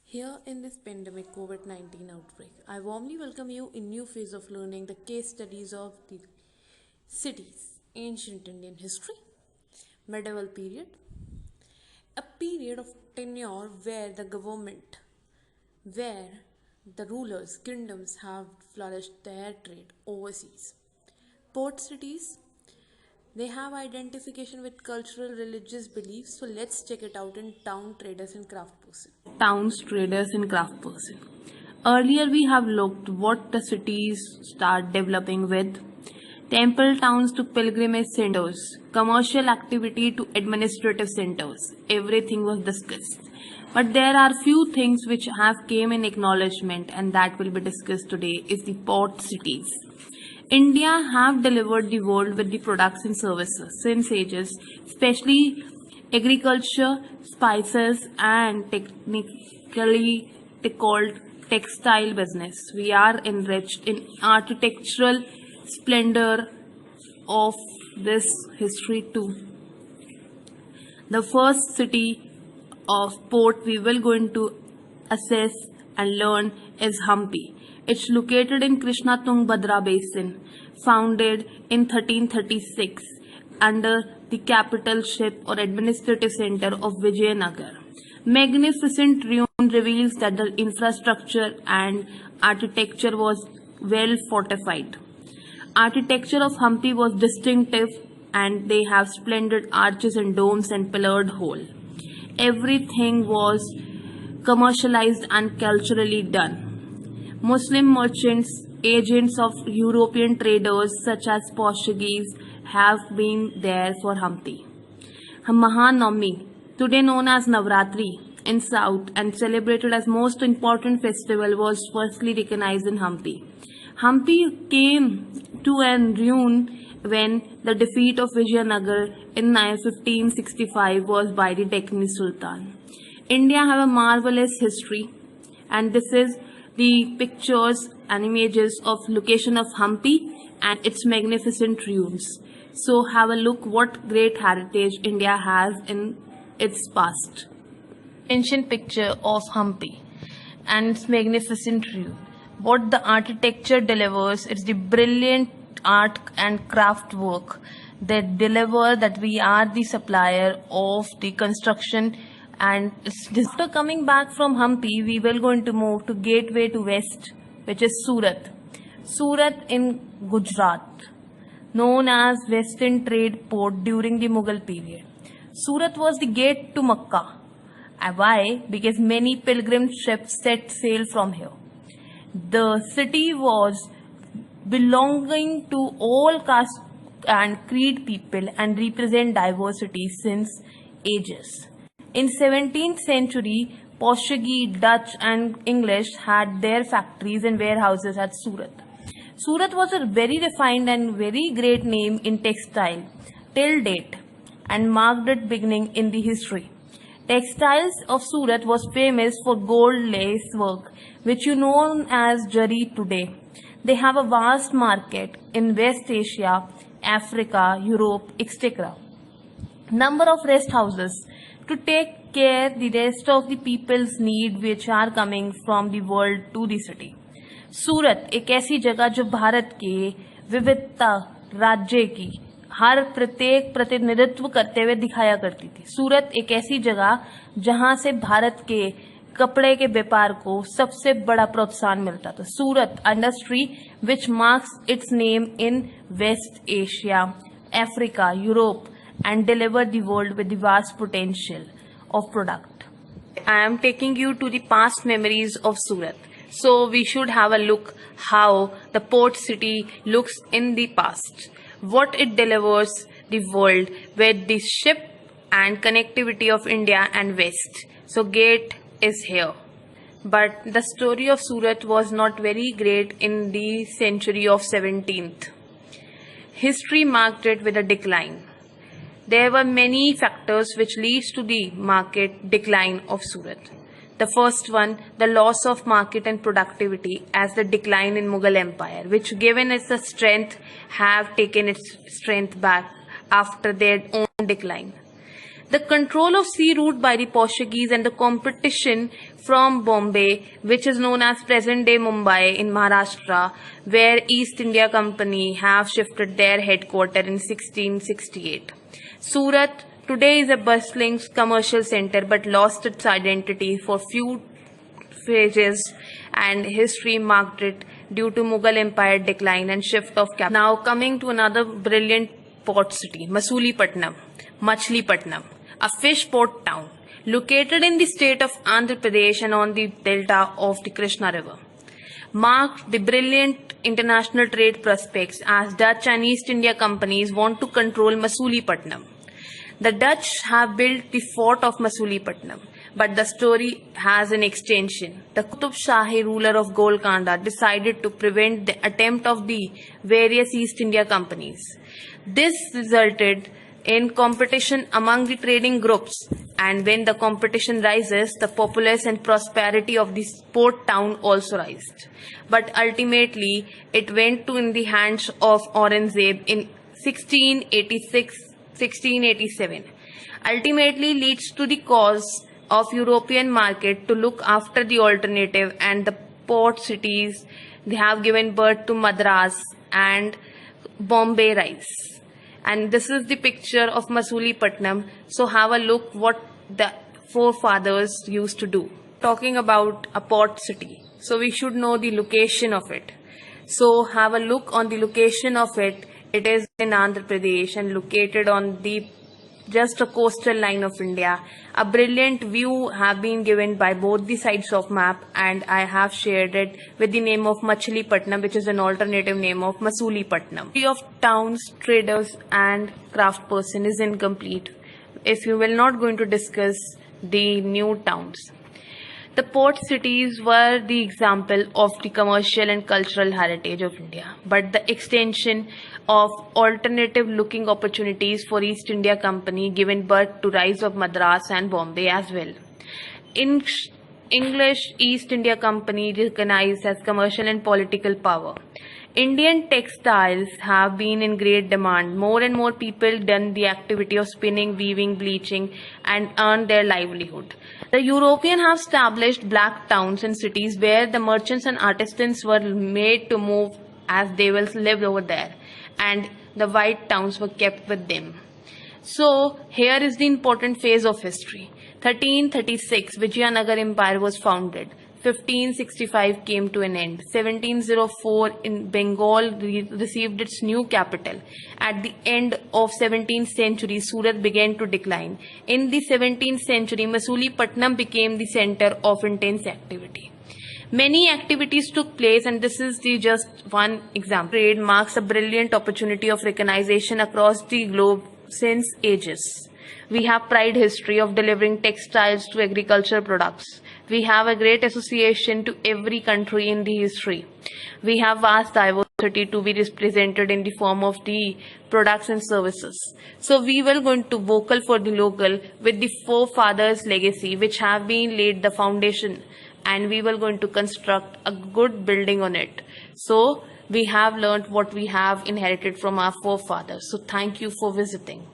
Here in this pandemic COVID-19 outbreak, I warmly welcome you in new phase of learning the case studies of the cities, ancient Indian history, medieval period, a period of tenure where the rulers, kingdoms have flourished their trade overseas. Port cities, they have identification with cultural religious beliefs, so let's check it out in town traders and craft person. Towns, traders and craft person. Earlier we have looked what the cities start developing with temple towns to pilgrimage centers, commercial activity to administrative centers. Everything was discussed. But there are few things which have came in acknowledgement and that will be discussed today is the port cities. India have delivered the world with the products and services since ages, especially agriculture, spices, and technically called textile business. We are enriched in architectural splendor of this history too. The first city of port we will going to assess and learn is Hampi. It's located in Krishna Tungabhadra Basin, founded in 1336 under the capitalship or administrative center of Vijayanagar. Magnificent ruin reveals that the infrastructure and architecture was well fortified. Architecture of Hampi was distinctive and they have splendid arches and domes and pillared hall. Everything was commercialized and culturally done. Muslim merchants, agents of European traders such as Portuguese have been there for Hampi. Mahanavami, today known as Navratri in South and celebrated as most important festival, was firstly recognized in Hampi. Hampi came to an ruin when the defeat of Vijayanagar in 1565 was by the Deccan Sultan. India have a marvelous history and this is the pictures and images of location of Hampi and its magnificent ruins. So have a look what great heritage India has in its past. Ancient picture of Hampi and its magnificent ruin. What the architecture delivers is the brilliant art and craft work that deliver that we are the supplier of the construction. And after coming back from Hampi, we will going to move to gateway to west, which is Surat. Surat in Gujarat, known as Western Trade Port during the Mughal period. Surat was the gate to Makkah. Why? Because many pilgrim ships set sail from here. The city was belonging to all caste and creed people and represent diversity since ages. In 17th century, Portuguese, Dutch and English had their factories and warehouses at Surat. Surat was a very refined and very great name in textile till date and marked its beginning in the history. Textiles of Surat was famous for gold lace work, which you know as Jari today. They have a vast market in West Asia, Africa, Europe, etc. Number of rest houses to take care the rest of the people's need which are coming from the world to the city. सूरत एक ऐसी जगह जो भारत के विविधता राज्य की हर प्रत्येक प्रतिनिधित्व करते हुए दिखाया करती थी. सूरत एक ऐसी जगह जहां से भारत के कपड़े के व्यापार को सबसे बड़ा प्रोत्साहन मिलता था. Surat industry which marks its name in West Asia, Africa, Europe and deliver the world with the vast potential of product. I am taking you to the past memories of Surat. So we should have a look how the port city looks in the past. What it delivers the world with the ship and connectivity of India and West. So gate is here. But the story of Surat was not very great in the century of 17th. History marked it with a decline. There were many factors which leads to the market decline of Surat. The first one, the loss of market and productivity as the decline in Mughal Empire, which given its the strength, have taken its strength back after their own decline. The control of sea route by the Portuguese and the competition from Bombay, which is known as present-day Mumbai in Maharashtra, where East India Company have shifted their headquarters in 1668. Surat today is a bustling commercial center but lost its identity for few phases, and history marked it due to Mughal Empire decline and shift of capital. Now coming to another brilliant port city, Machilipatnam, a fish port town located in the state of Andhra Pradesh and on the delta of the Krishna River, marked the brilliant international trade prospects as Dutch and East India companies want to control Masulipatam. The Dutch have built the fort of Masulipatam, but the story has an extension. The Qutub Shahi ruler of Golconda decided to prevent the attempt of the various East India companies. This resulted in competition among the trading groups, and when the competition rises, the populace and prosperity of the port town also rised. But ultimately, it went to in the hands of Aurangzeb in 1687. Ultimately leads to the cause of European market to look after the alternative, and the port cities, they have given birth to Madras and Bombay rise. And this is the picture of Masulipatam. So have a look what the forefathers used to do. Talking about a port city, so we should know the location of it. So have a look on the location of it. It is in Andhra Pradesh and located on the just a coastal line of India. A brilliant view have been given by both the sides of map, and I have shared it with the name of Machilipatnam, which is an alternative name of Masulipatam. The of towns, traders and craft person is incomplete if you will not going to discuss the new towns. The port cities were the example of the commercial and cultural heritage of India, but the extension of alternative looking opportunities for East India Company given birth to rise of Madras and Bombay as well. In English East India Company recognized as commercial and political power. Indian textiles have been in great demand. More and more people done the activity of spinning, weaving, bleaching and earn their livelihood. The Europeans have established black towns and cities where the merchants and artisans were made to move as they will live over there, and the white towns were kept with them. So here is the important phase of history. 1336 Vijayanagar Empire was founded. 1565 came to an end. 1704 in Bengal received its new capital. At the end of 17th century, Surat began to decline. In the 17th century, Masulipatam became the center of intense activity. Many activities took place, and this is the just one example. Trade marks a brilliant opportunity of recognition across the globe since ages. We have pride history of delivering textiles to agricultural products. We have a great association to every country in the history. We have vast diversity to be represented in the form of the products and services. So we will going to vocal for the local with the forefathers legacy which have been laid the foundation, and we will going to construct a good building on it. So we have learned what we have inherited from our forefathers. So thank you for visiting.